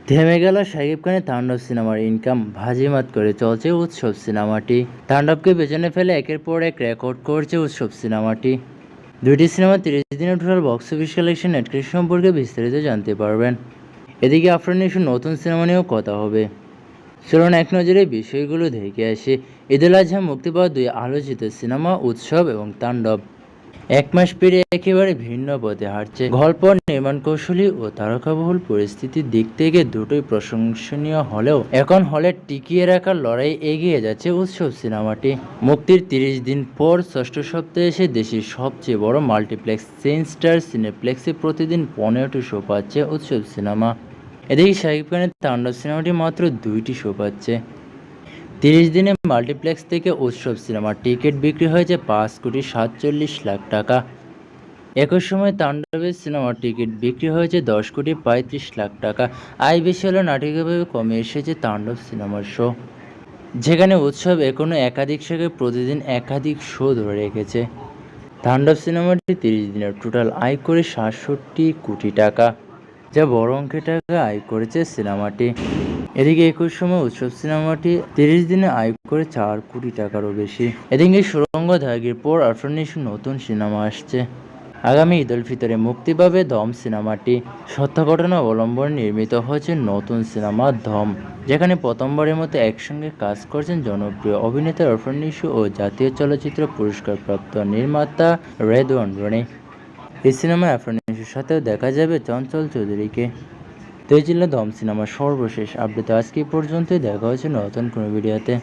থেমে গেল শাকিব খানের তাণ্ডব সিনেমার ইনকাম, বাজিমাত করে চলছে উৎসব সিনেমাটি। তাণ্ডবকে পেছনে ফেলে একের পর এক রেকর্ড করছে উৎসব সিনেমাটি। দুইটি সিনেমা 30 দিনের টোটাল বক্স অফিস কালেকশন নেটক্রিস সম্পর্কে বিস্তারিত জানতে পারবেন। এদিকে আফরান নিশোর নতুন সিনেমা নিয়েও কথা হবে। চলুন এক নজরে বিষয়গুলো দেখে আসি। ঈদুল আজহা মুক্তি পাওয়া দুই আলোচিত সিনেমা উৎসব এবং তাণ্ডব এক মাস পেরিয়ে একেবারে ভিন্ন পথে হাঁটছে। গল্প, নির্মাণ কৌশলী ও তারকাবহুল পরিস্থিতির দিক থেকে দুটোই প্রশংসনীয় হলেও এখন হলে টিকিয়ে রাখার লড়াই এগিয়ে যাচ্ছে উৎসব সিনেমাটি। মুক্তির 30 দিন পর ষষ্ঠ সপ্তাহে এসে দেশের সবচেয়ে বড় মাল্টিপ্লেক্স চেইন স্টার সিনেপ্লেক্সে প্রতিদিন 15টি শো পাচ্ছে উৎসব সিনেমা। এদিকে শাকিব খানের তাণ্ডব সিনেমাটি মাত্র 2টি শো পাচ্ছে। 30 দিনে মাল্টিপ্লেক্স থেকে উৎসব সিনেমার টিকিট বিক্রি হয়েছে 5,47,00,000 টাকা। একই সময় তাণ্ডবের সিনেমার টিকিট বিক্রি হয়েছে 10,35,00,000 টাকা। আয় বেশি হলেও নাটকীয়ভাবে কমে এসেছে তাণ্ডব সিনেমার শো, যেখানে উৎসব এখনও একাধিক শাখায় প্রতিদিন একাধিক শো ধরে রেখেছে। তাণ্ডব সিনেমাটি 30 দিনের টোটাল আয় করে 67 কোটি টাকা, যা বড় অঙ্কের টাকা আয় করেছে সিনেমাটি। এদিকে একই সময় উৎসব সিনেমাটি 30 দিনে আয় করে 4 কোটি টাকারও বেশি। এদিকে সুড়ঙ্গ ধাগের পর আফরান নিশোর নতুন সিনেমা আসছে। আগামী ঈদ উল ফিতরে মুক্তি পাবে দম সিনেমাটি। সত্য ঘটনা অবলম্বনে নির্মিত হয়েছে নতুন সিনেমা দম, যেখানে প্রথমবারের মতো একসঙ্গে কাজ করছেন জনপ্রিয় অভিনেতা আফরান নিশো ও জাতীয় চলচ্চিত্র পুরস্কারপ্রাপ্ত নির্মাতা রেদওয়ান রনি। এই সিনেমায় আফরান নিশোর সাথেও দেখা যাবে চঞ্চল চৌধুরীকে। তো এই ছিল দম সিনেমার সর্বশেষ আপডেট। আজকে পর্যন্তই, দেখা হচ্ছে নতুন কোনো ভিডিওতে।